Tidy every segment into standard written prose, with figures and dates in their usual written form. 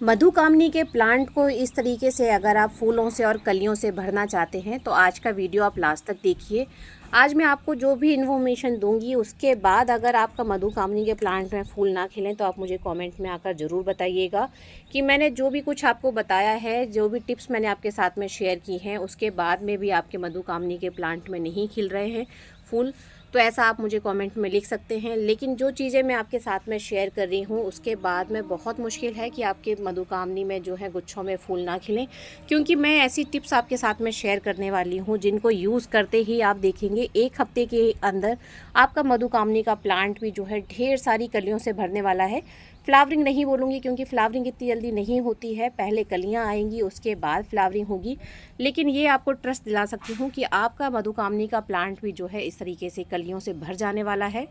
मधुकामनी के प्लांट को इस तरीके से अगर आप फूलों से और कलियों से भरना चाहते हैं तो आज का वीडियो आप लास्ट तक देखिए। आज मैं आपको जो भी इन्फॉर्मेशन दूंगी उसके बाद अगर आपका मधुकामनी के प्लांट में फूल ना खिलें तो आप मुझे कमेंट में आकर ज़रूर बताइएगा कि मैंने जो भी कुछ आपको बताया है, जो भी टिप्स मैंने आपके साथ में शेयर की हैं, उसके बाद में भी आपके मधुकामनी के प्लांट में नहीं खिल रहे हैं फूल, तो ऐसा आप मुझे कमेंट में लिख सकते हैं। लेकिन जो चीज़ें मैं आपके साथ में शेयर कर रही हूँ उसके बाद में बहुत मुश्किल है कि आपके मधुकामनी में जो है गुच्छों में फूल ना खिलें, क्योंकि मैं ऐसी टिप्स आपके साथ में शेयर करने वाली हूँ जिनको यूज़ करते ही आप देखेंगे 1 हफ्ते के अंदर आपका मधुकामनी का प्लांट भी जो है ढेर सारी कलियों से भरने वाला है। फ्लावरिंग नहीं बोलूँगी क्योंकि फ्लावरिंग इतनी जल्दी नहीं होती है, पहले कलियाँ आएंगी उसके बाद फ्लावरिंग होगी। लेकिन ये आपको ट्रस्ट दिला सकती हूँ कि आपका मधुकामनी का प्लांट भी जो है इस तरीके से कलियों से भर जाने वाला है।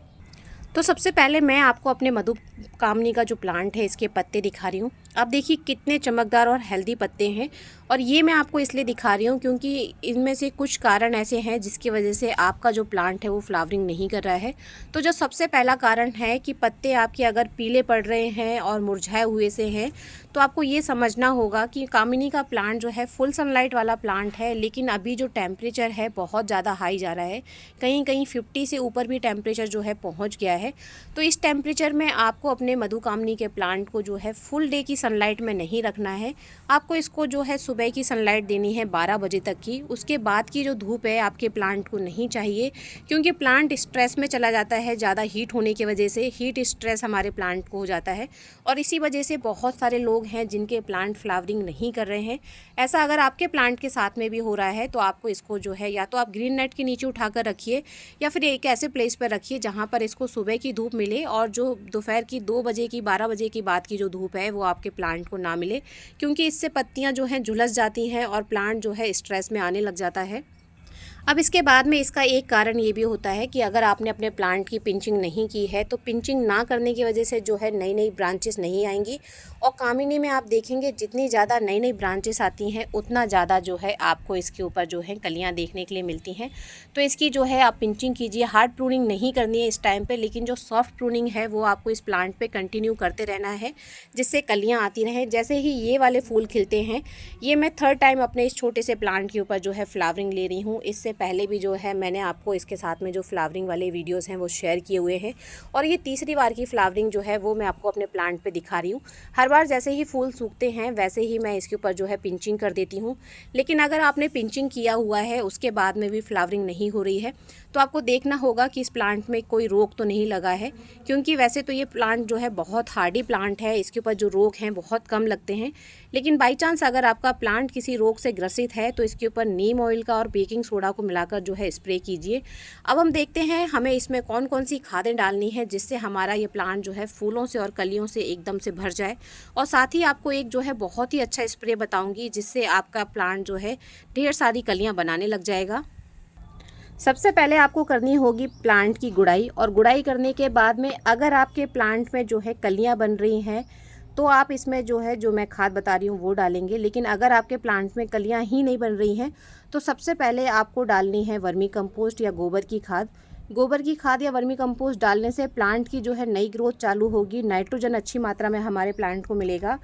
तो सबसे पहले मैं आपको अपने मधुकामनी का जो प्लांट है इसके पत्ते दिखा रही हूँ। आप देखिए कितने चमकदार और हेल्दी पत्ते हैं, और ये मैं आपको इसलिए दिखा रही हूँ क्योंकि इनमें से कुछ कारण ऐसे हैं जिसकी वजह से आपका जो प्लांट है वो फ्लावरिंग नहीं कर रहा है। तो जो सबसे पहला कारण है कि पत्ते आपके अगर पीले पड़ रहे हैं और मुरझाए हुए से हैं, तो आपको ये समझना होगा कि कामिनी का प्लांट जो है फुल सनलाइट वाला प्लांट है, लेकिन अभी जो टेम्परेचर है बहुत ज़्यादा हाई जा रहा है, कहीं कहीं 50 से ऊपर भी टेम्परेचर जो है पहुंच गया है। तो इस टेम्परेचर में आपको अपने मधुकामनी के प्लांट को जो है फुल डे की सनलाइट में नहीं रखना है। आपको इसको जो है सुबह की सनलाइट देनी है 12 बजे तक की। उसके बाद की जो धूप है आपके प्लांट को नहीं चाहिए, क्योंकि प्लांट स्ट्रेस में चला जाता है ज़्यादा हीट होने की वजह से। हीट स्ट्रेस हमारे प्लांट को हो जाता है और इसी वजह से बहुत सारे लोग हैं जिनके प्लांट फ्लावरिंग नहीं कर रहे हैं। ऐसा अगर आपके प्लांट के साथ में भी हो रहा है तो आपको इसको जो है या तो आप ग्रीन नेट के नीचे उठाकर रखिए या फिर एक ऐसे प्लेस पर रखिए जहाँ पर इसको सुबह की धूप मिले और जो दोपहर की 2 बजे की 12 बजे की बाद की जो धूप है वो आपके प्लांट को ना मिले, क्योंकि इससे पत्तियाँ जो हैं झुलस जाती हैं और प्लांट जो है स्ट्रेस में आने लग जाता है। अब इसके बाद में इसका एक कारण ये भी होता है कि अगर आपने अपने प्लांट की पिंचिंग नहीं की है तो पिंचिंग ना करने की वजह से जो है नई नई ब्रांचेस नहीं आएंगी, और कामिनी में आप देखेंगे जितनी ज़्यादा नई नई ब्रांचेस आती हैं उतना ज़्यादा जो है आपको इसके ऊपर जो है कलियाँ देखने के लिए मिलती हैं। तो इसकी जो है आप पिंचिंग कीजिए। हार्ड प्रूनिंग नहीं करनी है इस टाइम पर, लेकिन जो सॉफ्ट प्रूनिंग है वो आपको इस प्लांट पर कंटिन्यू करते रहना है जिससे कलियाँ आती रहें। जैसे ही ये वाले फूल खिलते हैं, ये मैं थर्ड टाइम अपने इस छोटे से प्लांट के ऊपर जो है फ्लावरिंग ले रही हूँ। इससे पहले भी जो है मैंने आपको इसके साथ में जो फ्लावरिंग वाले वीडियोस हैं वो शेयर किए हुए हैं, और ये तीसरी बार की फ्लावरिंग जो है वो मैं आपको अपने प्लांट पे दिखा रही हूँ। हर बार जैसे ही फूल सूखते हैं वैसे ही मैं इसके ऊपर जो है पिंचिंग कर देती हूँ। लेकिन अगर आपने पिंचिंग किया हुआ है उसके बाद में भी फ्लावरिंग नहीं हो रही है तो आपको देखना होगा कि इस प्लांट में कोई रोग तो नहीं लगा है, क्योंकि वैसे तो ये प्लांट जो है बहुत हार्डी प्लांट है, इसके ऊपर जो रोग हैं बहुत कम लगते हैं। लेकिन बाई चांस अगर आपका प्लांट किसी रोग से ग्रसित है तो इसके ऊपर नीम ऑयल का और बेकिंग सोडा को मिलाकर जो है स्प्रे कीजिए। अब हम देखते हैं हमें इसमें कौन कौन सी खादें डालनी है जिससे हमारा ये प्लांट जो है फूलों से और कलियों से एकदम से भर जाए। और साथ ही आपको एक जो है बहुत ही अच्छा स्प्रे बताऊंगी जिससे आपका प्लांट जो है ढेर सारी कलियां बनाने लग जाएगा। सबसे पहले आपको करनी होगी प्लांट की गुड़ाई, और गुड़ाई करने के बाद में अगर आपके प्लांट में जो है कलियां बन रही हैं तो आप इसमें जो है जो मैं खाद बता रही हूँ वो डालेंगे। लेकिन अगर आपके प्लांट में कलियां ही नहीं बन रही हैं तो सबसे पहले आपको डालनी है वर्मी कंपोस्ट या गोबर की खाद। गोबर की खाद या वर्मी कंपोस्ट डालने से प्लांट की जो है नई ग्रोथ चालू होगी, नाइट्रोजन अच्छी मात्रा में हमारे प्लांट को मिलेगा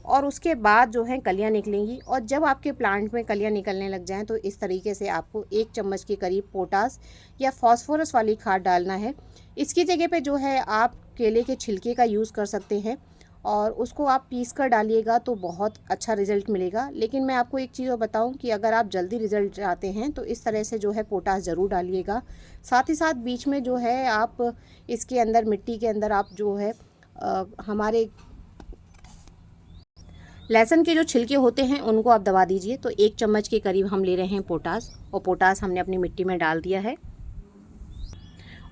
और उसके बाद जो है कलियां निकलेंगी। और जब आपके प्लांट में कलियां निकलने लग जाएं तो इस तरीके से आपको 1 चम्मच के करीब पोटास या फास्फोरस वाली खाद डालना है। इसकी जगह पे जो है आप केले के छिलके का यूज़ कर सकते हैं और उसको आप पीस कर डालिएगा तो बहुत अच्छा रिज़ल्ट मिलेगा। लेकिन मैं आपको एक चीज़ और बताऊं कि अगर आप जल्दी रिज़ल्ट चाहते हैं तो इस तरह से जो है पोटास ज़रूर डालिएगा। साथ ही साथ बीच में जो है आप इसके अंदर मिट्टी के अंदर आप जो है हमारे लहसुन के जो छिलके होते हैं उनको आप दबा दीजिए। तो 1 चम्मच के करीब हम ले रहे हैं पोटास, और पोटास हमने अपनी मिट्टी में डाल दिया है।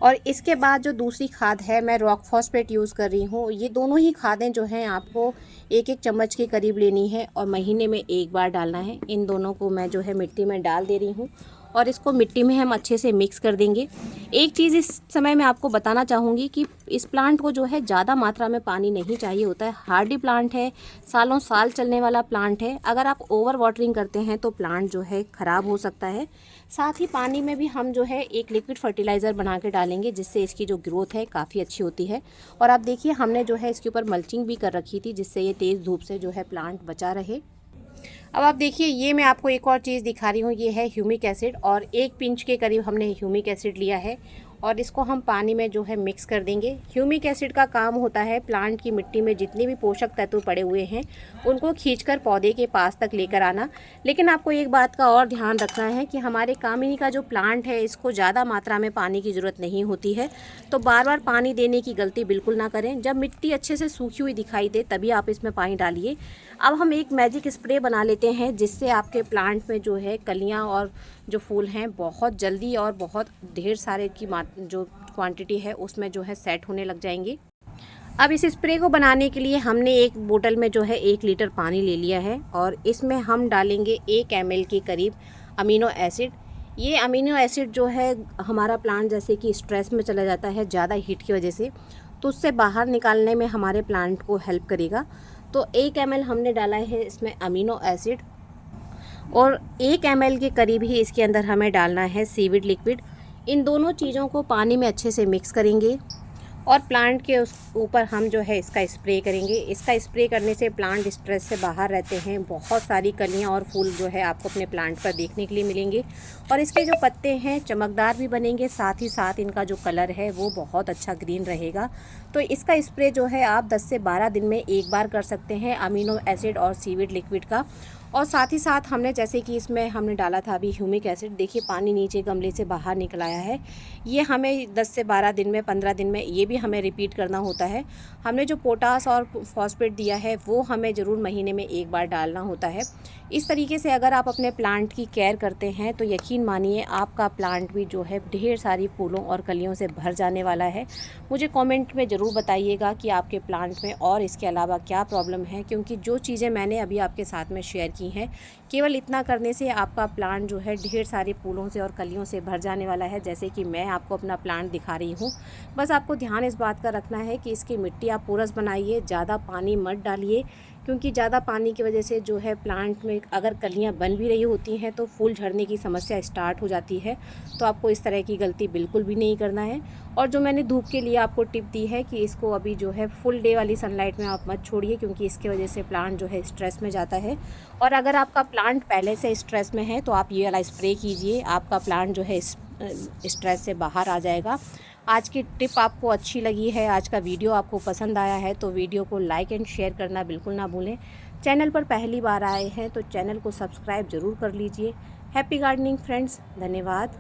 और इसके बाद जो दूसरी खाद है मैं रॉक फॉस्फेट यूज़ कर रही हूँ। ये दोनों ही खादें जो हैं आपको 1-1 चम्मच के करीब लेनी है और महीने में 1 बार डालना है। इन दोनों को मैं जो है मिट्टी में डाल दे रही हूँ और इसको मिट्टी में हम अच्छे से मिक्स कर देंगे। एक चीज़ इस समय मैं आपको बताना चाहूँगी कि इस प्लांट को जो है ज़्यादा मात्रा में पानी नहीं चाहिए होता है। हार्डी प्लांट है, सालों साल चलने वाला प्लांट है। अगर आप ओवर वाटरिंग करते हैं तो प्लांट जो है ख़राब हो सकता है। साथ ही पानी में भी हम जो है एक लिक्विड फर्टिलाइज़र बना के डालेंगे, जिससे इसकी जो ग्रोथ है काफ़ी अच्छी होती है। और आप देखिए हमने जो है इसके ऊपर मल्चिंग भी कर रखी थी, जिससे ये तेज़ धूप से जो है प्लांट बचा रहे। अब आप देखिए ये मैं आपको एक और चीज़ दिखा रही हूँ, ये है ह्यूमिक एसिड, और 1 पिंच के करीब हमने ह्यूमिक एसिड लिया है और इसको हम पानी में जो है मिक्स कर देंगे। ह्यूमिक एसिड का काम होता है प्लांट की मिट्टी में जितने भी पोषक तत्व पड़े हुए हैं उनको खींचकर पौधे के पास तक लेकर आना। लेकिन आपको एक बात का और ध्यान रखना है कि हमारे कामिनी का जो प्लांट है इसको ज़्यादा मात्रा में पानी की ज़रूरत नहीं होती है, तो बार बार पानी देने की गलती बिल्कुल ना करें। जब मिट्टी अच्छे से सूखी हुई दिखाई दे तभी आप इसमें पानी डालिए। अब हम एक मैजिक स्प्रे बना लेते हैं, जिससे आपके प्लांट में जो है कलियाँ और जो फूल हैं बहुत जल्दी और बहुत ढेर सारे की जो क्वांटिटी है उसमें जो है सेट होने लग जाएंगी। अब इस स्प्रे को बनाने के लिए हमने एक बोतल में जो है 1 लीटर पानी ले लिया है और इसमें हम डालेंगे 1 ml के करीब अमीनो एसिड। ये अमीनो एसिड जो है हमारा प्लांट जैसे कि स्ट्रेस में चला जाता है ज़्यादा हीट की वजह से, तो उससे बाहर निकालने में हमारे प्लांट को हेल्प करेगा। तो 1 ml हमने डाला है इसमें अमीनो एसिड और 1 ml के करीब ही इसके अंदर हमें डालना है सीविड लिक्विड। इन दोनों चीज़ों को पानी में अच्छे से मिक्स करेंगे और प्लांट के उस ऊपर हम जो है इसका स्प्रे करेंगे। इसका स्प्रे करने से प्लांट स्ट्रेस से बाहर रहते हैं। बहुत सारी कलियां और फूल जो है आपको अपने प्लांट पर देखने के लिए मिलेंगे और इसके जो पत्ते हैं चमकदार भी बनेंगे, साथ ही साथ इनका जो कलर है वो बहुत अच्छा ग्रीन रहेगा। तो इसका स्प्रे जो है आप 10 से 12 दिन में एक बार कर सकते हैं अमीनो एसिड और सीविड लिक्विड का। और साथ ही साथ हमने जैसे कि इसमें हमने डाला था अभी ह्यूमिक एसिड, देखिए पानी नीचे गमले से बाहर निकल आया है। ये हमें 10 से 12 दिन में 15 दिन में ये भी हमें रिपीट करना होता है। हमने जो पोटास और फॉस्फेट दिया है वो हमें ज़रूर महीने में एक बार डालना होता है। इस तरीके से अगर आप अपने प्लांट की केयर करते हैं तो यकीन मानिए आपका प्लांट भी जो है ढेर सारी फूलों और कलियों से भर जाने वाला है। मुझे कमेंट में ज़रूर बताइएगा कि आपके प्लांट में और इसके अलावा क्या प्रॉब्लम है, क्योंकि जो चीज़ें मैंने अभी आपके साथ में शेयर की हैं केवल इतना करने से आपका प्लांट जो है ढेर सारे फूलों से और कलियों से भर जाने वाला है, जैसे कि मैं आपको अपना प्लांट दिखा रही हूँ। बस आपको ध्यान इस बात का रखना है कि इसकी मिट्टी आप पोरस बनाइए, ज़्यादा पानी मत डालिए, क्योंकि ज़्यादा पानी की वजह से जो है प्लांट में अगर कलियां बन भी रही होती हैं तो फूल झड़ने की समस्या स्टार्ट हो जाती है। तो आपको इस तरह की गलती बिल्कुल भी नहीं करना है। और जो मैंने धूप के लिए आपको टिप दी है कि इसको अभी जो है फुल डे वाली सनलाइट में आप मत छोड़िए, क्योंकि इसकी वजह से प्लांट जो है स्ट्रेस में जाता है। और अगर आपका प्लांट पहले से स्ट्रेस में है तो आप ये वाला स्प्रे कीजिए, आपका प्लांट जो है स्ट्रेस से बाहर आ जाएगा। आज की टिप आपको अच्छी लगी है, आज का वीडियो आपको पसंद आया है तो वीडियो को लाइक एंड शेयर करना बिल्कुल ना भूलें। चैनल पर पहली बार आए हैं तो चैनल को सब्सक्राइब ज़रूर कर लीजिए। हैप्पी गार्डनिंग फ्रेंड्स, धन्यवाद।